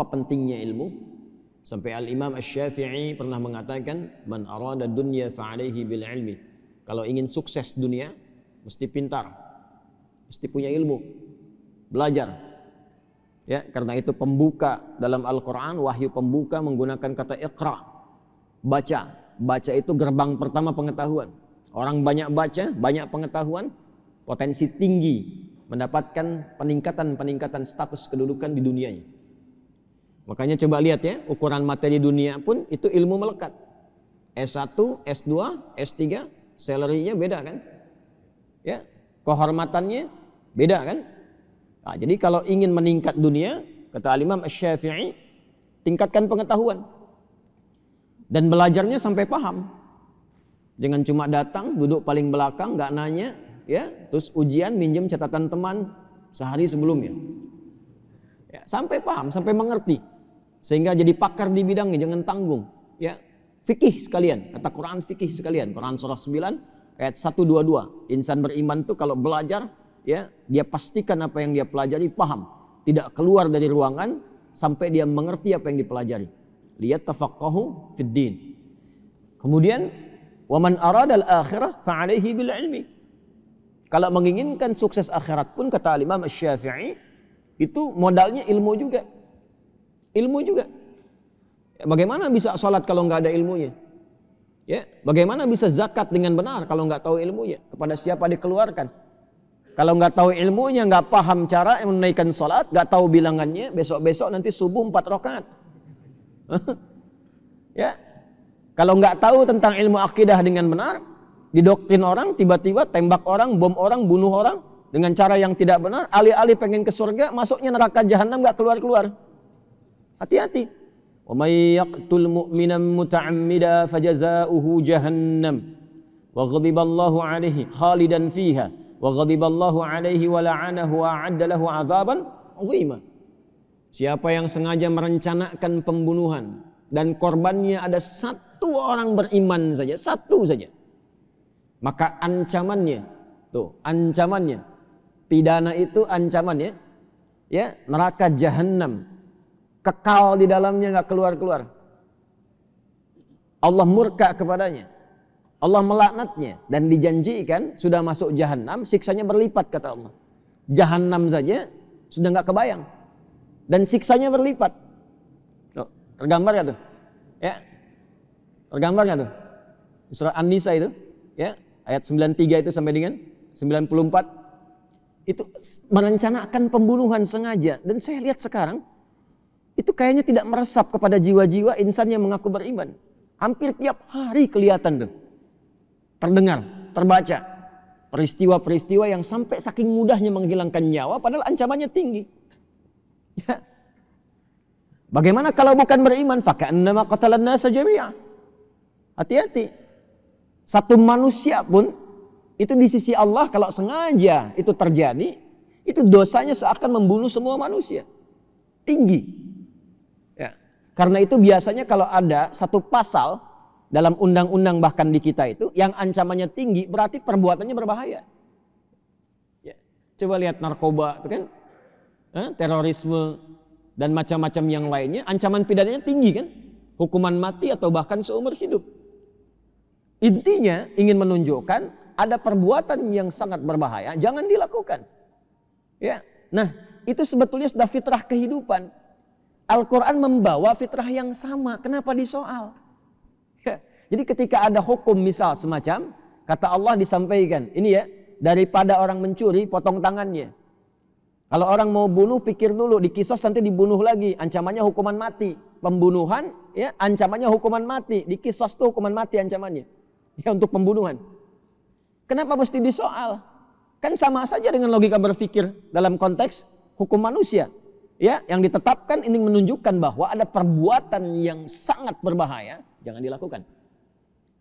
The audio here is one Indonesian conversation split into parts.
Apa pentingnya ilmu? Sampai Al-Imam Asy-Syafi'i pernah mengatakan, man arada dunya fa'alaihi bil ilmi. Kalau ingin sukses dunia, mesti pintar, mesti punya ilmu, belajar. Ya, karena itu pembuka dalam Al-Quran, wahyu pembuka menggunakan kata iqra, baca. Baca itu gerbang pertama pengetahuan. Orang banyak baca, banyak pengetahuan, potensi tinggi mendapatkan peningkatan status kedudukan di dunianya. Makanya coba lihat ya, ukuran materi dunia pun itu ilmu melekat. S1, S2, S3, salary-nya beda kan? Ya, kehormatannya beda kan? Nah, jadi kalau ingin meningkat dunia, kata Imam Asy-Syafi'i, tingkatkan pengetahuan. Dan belajarnya sampai paham. Jangan cuma datang, duduk paling belakang, nggak nanya, ya, terus ujian minjem catatan teman sehari sebelumnya. Ya, sampai paham, sampai mengerti, sehingga jadi pakar di bidangnya, jangan tanggung. Ya, fikih sekalian, kata Quran fikih sekalian. Quran surah 9 ayat 122. Insan beriman tuh kalau belajar, ya, dia pastikan apa yang dia pelajari paham, tidak keluar dari ruangan sampai dia mengerti apa yang dipelajari. Lihat tafaqahu fid din. Kemudian waman aradal akhirah fa'alaihi bil ilmi. Kalau menginginkan sukses akhirat pun kata Imam Asy-Syafi'i, itu modalnya ilmu juga. Ilmu juga. Ya, bagaimana bisa salat kalau nggak ada ilmunya? Ya, bagaimana bisa zakat dengan benar kalau nggak tahu ilmunya? Kepada siapa dikeluarkan? Kalau nggak tahu ilmunya, nggak paham cara menunaikan salat, nggak tahu bilangannya, besok-besok nanti subuh 4 rakaat. Ya. Kalau nggak tahu tentang ilmu akidah dengan benar, didoktrin orang, tiba-tiba tembak orang, bom orang, bunuh orang dengan cara yang tidak benar, alih-alih pengen ke surga, masuknya neraka jahanam nggak keluar-keluar. Hati-hati. Wa may yaqtul mu'minan muta'ammida fajaza'uhu jahannam wa ghadiballahu 'alaihi khalidan fiha wa ghadiballahu 'alaihi wa la'anahu wa 'adda lahu 'adzaban 'azima. Siapa yang sengaja merencanakan pembunuhan dan korbannya ada satu orang beriman saja, satu saja, maka ancamannya, pidana itu ancamannya, ya, neraka jahanam, kekal di dalamnya, nggak keluar-keluar. Allah murka kepadanya, Allah melaknatnya, dan dijanjikan sudah masuk jahanam, siksanya berlipat kata Allah. Jahanam saja sudah nggak kebayang, dan siksanya berlipat. Tergambar nggak tuh? Ya, tergambar nggak tuh? Surah An-Nisa itu, ya, ayat 93 itu sampai dengan 94, itu merencanakan pembunuhan sengaja. Dan saya lihat sekarang, itu kayaknya tidak meresap kepada jiwa-jiwa insan yang mengaku beriman. Hampir tiap hari kelihatan tuh, terdengar, terbaca peristiwa-peristiwa yang sampai saking mudahnya menghilangkan nyawa, padahal ancamannya tinggi. Ya. Bagaimana kalau bukan beriman? Faka'annama qatalan nasa jami'a. Hati-hati. Satu manusia pun itu di sisi Allah kalau sengaja itu terjadi, itu dosanya seakan membunuh semua manusia. Tinggi. Ya. Karena itu biasanya kalau ada satu pasal dalam undang-undang bahkan di kita itu yang ancamannya tinggi, berarti perbuatannya berbahaya. Ya. Coba lihat narkoba itu kan, terorisme dan macam-macam yang lainnya, ancaman pidananya tinggi kan, hukuman mati atau bahkan seumur hidup. Intinya ingin menunjukkan ada perbuatan yang sangat berbahaya, jangan dilakukan. Ya, nah itu sebetulnya sudah fitrah kehidupan. Al-Quran membawa fitrah yang sama, kenapa disoal? Ya, jadi ketika ada hukum misal semacam, kata Allah disampaikan, ini ya, daripada orang mencuri potong tangannya. Kalau orang mau bunuh, pikir dulu, di kisos nanti dibunuh lagi, ancamannya hukuman mati. Pembunuhan, ya, ancamannya hukuman mati. Di kisos itu hukuman mati ancamannya, ya, untuk pembunuhan. Kenapa mesti disoal? Kan sama saja dengan logika berpikir dalam konteks hukum manusia, ya, yang ditetapkan ini menunjukkan bahwa ada perbuatan yang sangat berbahaya, jangan dilakukan.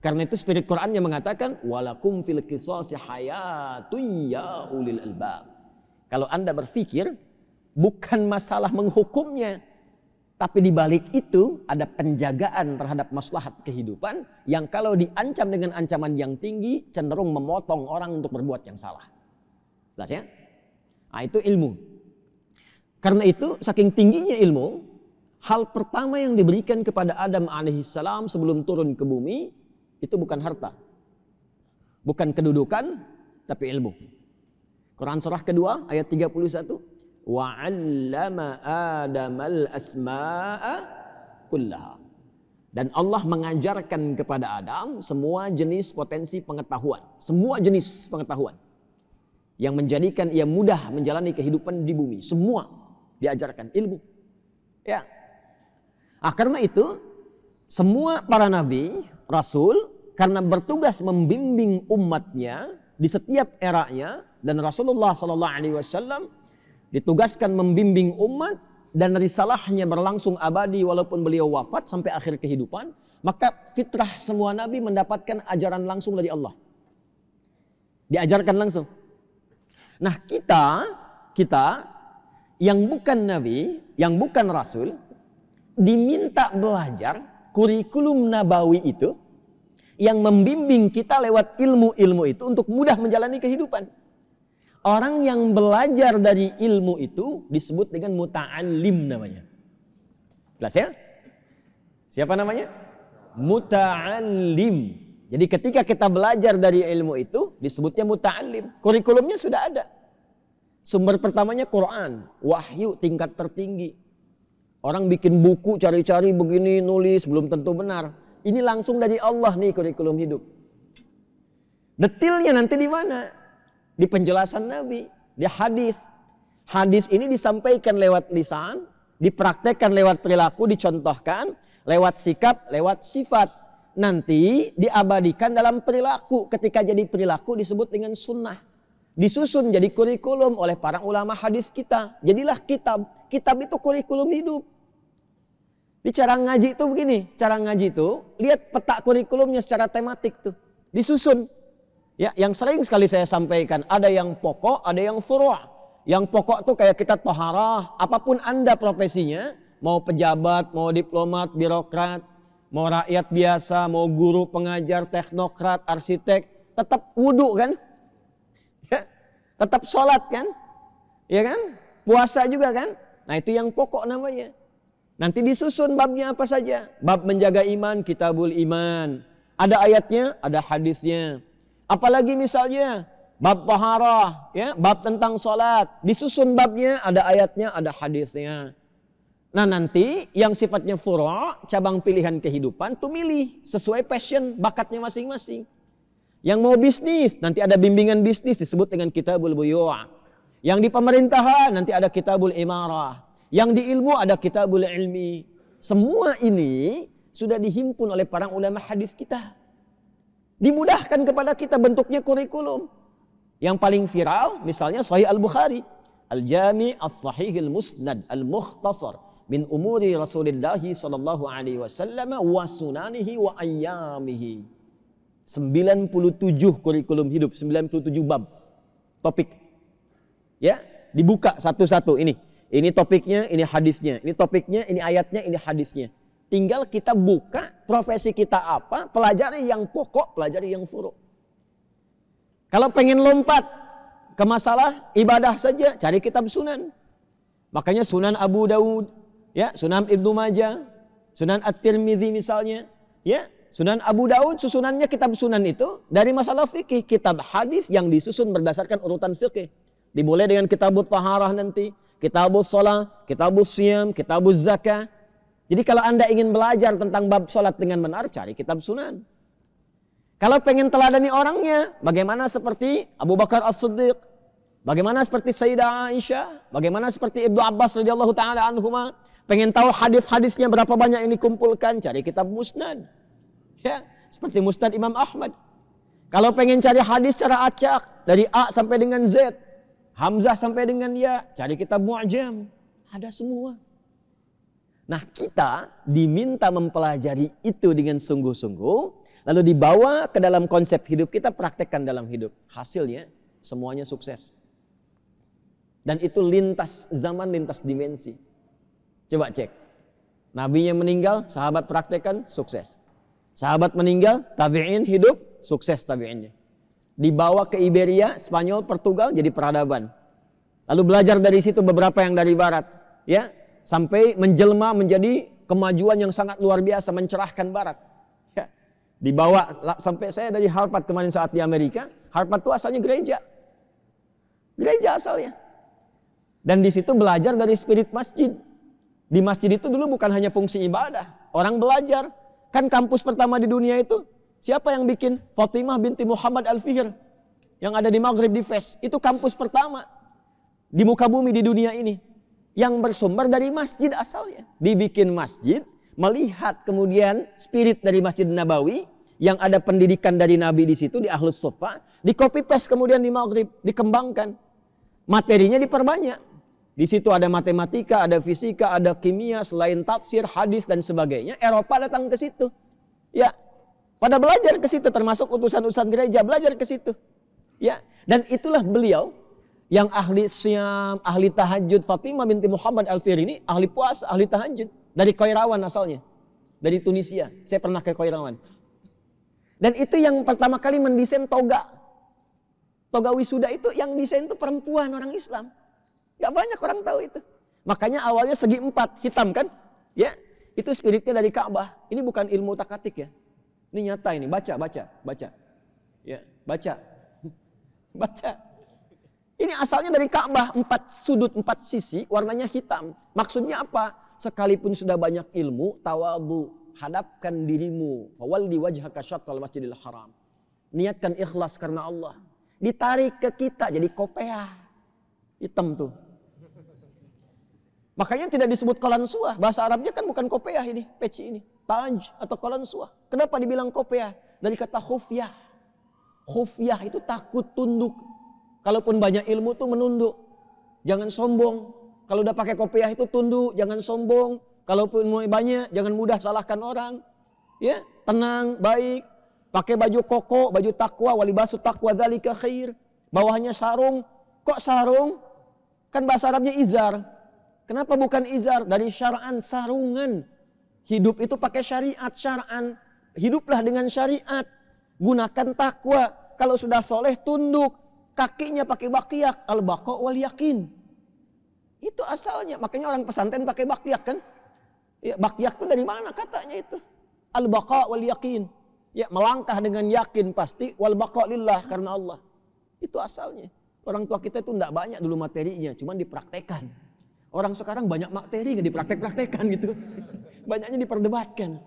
Karena itu spirit Quran yang mengatakan, walakum fil qisasi hayatun ya ulil albab. Kalau Anda berpikir, bukan masalah menghukumnya, tapi di balik itu ada penjagaan terhadap maslahat kehidupan yang kalau diancam dengan ancaman yang tinggi cenderung memotong orang untuk berbuat yang salah. Jelas ya? Nah, itu ilmu. Karena itu saking tingginya ilmu, hal pertama yang diberikan kepada Adam alaihissalam sebelum turun ke bumi itu bukan harta, bukan kedudukan, tapi ilmu. Quran surah kedua ayat 31, wa 'allama Adamal asma'a kullaha. Dan Allah mengajarkan kepada Adam semua jenis potensi pengetahuan, semua jenis pengetahuan yang menjadikan ia mudah menjalani kehidupan di bumi. Semua diajarkan ilmu. Ya. Karena itu semua para nabi, rasul, karena bertugas membimbing umatnya di setiap eranya, dan Rasulullah SAW ditugaskan membimbing umat dan risalahnya berlangsung abadi walaupun beliau wafat sampai akhir kehidupan, maka fitrah semua nabi mendapatkan ajaran langsung dari Allah. Diajarkan langsung. Nah, kita yang bukan nabi, yang bukan rasul, diminta belajar kurikulum nabawi itu yang membimbing kita lewat ilmu-ilmu itu untuk mudah menjalani kehidupan. Orang yang belajar dari ilmu itu disebut dengan muta'allim namanya. Jelas ya? Siapa namanya? Muta'allim. Jadi ketika kita belajar dari ilmu itu disebutnya muta'allim. Kurikulumnya sudah ada. Sumber pertamanya Quran, wahyu tingkat tertinggi. Orang bikin buku cari-cari begini nulis belum tentu benar. Ini langsung dari Allah nih kurikulum hidup. Detailnya nanti di mana? Di penjelasan Nabi, di hadis. Hadis ini disampaikan lewat lisan, dipraktekkan lewat perilaku, dicontohkan lewat sikap, lewat sifat. Nanti diabadikan dalam perilaku. Ketika jadi perilaku disebut dengan sunnah. Disusun jadi kurikulum oleh para ulama hadis kita. Jadilah kitab. Kitab itu kurikulum hidup. Di cara ngaji itu begini. Cara ngaji itu, lihat peta kurikulumnya secara tematik tuh. Disusun. Ya, yang sering sekali saya sampaikan, ada yang pokok, ada yang furu'. Yang pokok tuh kayak kita toharah, apapun Anda profesinya, mau pejabat, mau diplomat, birokrat, mau rakyat biasa, mau guru, pengajar, teknokrat, arsitek, tetap wudu kan? Ya, tetap sholat kan? Ya kan? Puasa juga kan? Nah, itu yang pokok namanya. Nanti disusun babnya apa saja. Bab menjaga iman, kitabul iman. Ada ayatnya, ada hadisnya. Apalagi misalnya bab taharah, ya, bab tentang sholat, disusun babnya, ada ayatnya, ada hadisnya. Nah, nanti yang sifatnya furu', cabang pilihan kehidupan, tuh milih sesuai passion, bakatnya masing-masing. Yang mau bisnis, nanti ada bimbingan bisnis disebut dengan kitabul buyu'. Yang di pemerintahan nanti ada kitabul imarah. Yang di ilmu ada kitabul ilmi. Semua ini sudah dihimpun oleh para ulama hadis kita. Dimudahkan kepada kita bentuknya kurikulum. Yang paling viral misalnya Sahih Al-Bukhari. Al-Jami' As-Sahih Al-Musnad Al-Mukhtasar min umuri Rasulullah sallallahu alaihi wasallam wa sunanihi wa ayyamihi. 97 kurikulum hidup, 97 bab. Topik. Ya, dibuka satu-satu ini. Ini topiknya, ini hadisnya. Ini topiknya, ini ayatnya, ini hadisnya. Tinggal kita buka profesi kita apa, pelajari yang pokok, pelajari yang furu'. Kalau pengen lompat ke masalah ibadah saja, cari kitab sunan. Makanya Sunan Abu Daud, ya, Sunan Ibnu Majah, Sunan At-Tirmidzi misalnya, ya, Sunan Abu Daud susunannya kitab sunan itu dari masalah fikih, kitab hadis yang disusun berdasarkan urutan fikih. Dimulai dengan kitabut taharah nanti, kitabus shalah, kitabus siyam, kitabuz zakah. Jadi kalau Anda ingin belajar tentang bab sholat dengan benar, cari kitab sunan. Kalau pengen teladani orangnya, bagaimana seperti Abu Bakar As-Siddiq, bagaimana seperti Sayyidah Aisyah, bagaimana seperti Ibnu Abbas radhiyallahu taala anhuma, pengen tahu hadis-hadisnya berapa banyak yang dikumpulkan, cari kitab musnad. Ya, seperti Musnad Imam Ahmad. Kalau pengen cari hadis secara acak dari A sampai dengan Z, Hamzah sampai dengan Ya, cari kitab Mu'jam. Ada semua. Nah, kita diminta mempelajari itu dengan sungguh-sungguh, lalu dibawa ke dalam konsep hidup kita, praktekkan dalam hidup. Hasilnya semuanya sukses. Dan itu lintas zaman, lintas dimensi. Coba cek. Nabinya meninggal, sahabat praktekkan, sukses. Sahabat meninggal, tabi'in hidup, sukses tabi'innya. Dibawa ke Iberia, Spanyol, Portugal, jadi peradaban. Lalu belajar dari situ beberapa yang dari barat. Ya, sampai menjelma menjadi kemajuan yang sangat luar biasa, mencerahkan barat. Ya. Dibawa sampai saya dari Harvard kemarin saat di Amerika. Harvard itu asalnya gereja. Gereja asalnya. Dan di situ belajar dari spirit masjid. Di masjid itu dulu bukan hanya fungsi ibadah, orang belajar. Kan kampus pertama di dunia itu siapa yang bikin? Fatimah binti Muhammad Al-Fihir yang ada di Maghrib di Fes. Itu kampus pertama di muka bumi di dunia ini yang bersumber dari masjid asalnya. Dibikin masjid, melihat kemudian spirit dari Masjid Nabawi yang ada pendidikan dari Nabi di situ di Ahlus Suffah, di copy paste kemudian di Maghrib, dikembangkan. Materinya diperbanyak. Di situ ada matematika, ada fisika, ada kimia, selain tafsir, hadis dan sebagainya. Eropa datang ke situ. Ya, pada belajar ke situ, termasuk utusan-utusan gereja belajar ke situ. Ya, dan itulah beliau yang ahli syam, ahli tahajud. Fatimah binti Muhammad Al-Fihir ini ahli puasa, ahli tahajud. Dari Qairawan asalnya, dari Tunisia. Saya pernah ke Qairawan. Dan itu yang pertama kali mendesain toga. Toga wisuda itu yang desain itu perempuan orang Islam. Gak banyak orang tahu itu. Makanya awalnya segi 4, hitam kan? Ya, itu spiritnya dari Ka'bah. Ini bukan ilmu takatik ya. Ini nyata ini, baca. Ya, baca. Baca. Ini asalnya dari Ka'bah, 4 sudut, 4 sisi, warnanya hitam. Maksudnya apa? Sekalipun sudah banyak ilmu, tawadhu, hadapkan dirimu. Fawalli wajhaka syatral masjidil haram. Niatkan ikhlas karena Allah. Ditarik ke kita jadi kopiah. Hitam tuh. Makanya tidak disebut qalansuah. Bahasa Arabnya kan bukan kopiah ini, peci ini. Taj atau qalansuah. Kenapa dibilang kopiah? Dari kata khufyah. Khufyah itu takut tunduk. Kalaupun banyak ilmu tuh menunduk. Jangan sombong. Kalau udah pakai kopiah itu tunduk, jangan sombong. Kalaupun ilmu banyak, jangan mudah salahkan orang. Ya, tenang, baik. Pakai baju koko, baju takwa, walibasu takwa dzalika khair. Bawahnya sarung. Kok sarung? Kan bahasa Arabnya izar. Kenapa bukan izar? Dari syar'an, sarungan. Hidup itu pakai syariat, syar'an. Hiduplah dengan syariat. Gunakan takwa. Kalau sudah soleh, tunduk. Kakinya pakai baqiyak. Al-baqa wal yakin. Itu asalnya. Makanya orang pesantren pakai baqiyak kan? Ya, baqiyak itu dari mana katanya itu? Al-baqa wal yakin. Ya, melangkah dengan yakin pasti. Wal baqa lillah, karena Allah. Itu asalnya. Orang tua kita itu tidak banyak dulu materinya. Cuman dipraktekan. Orang sekarang banyak materi nggak dipraktek-praktekan gitu. Banyaknya diperdebatkan.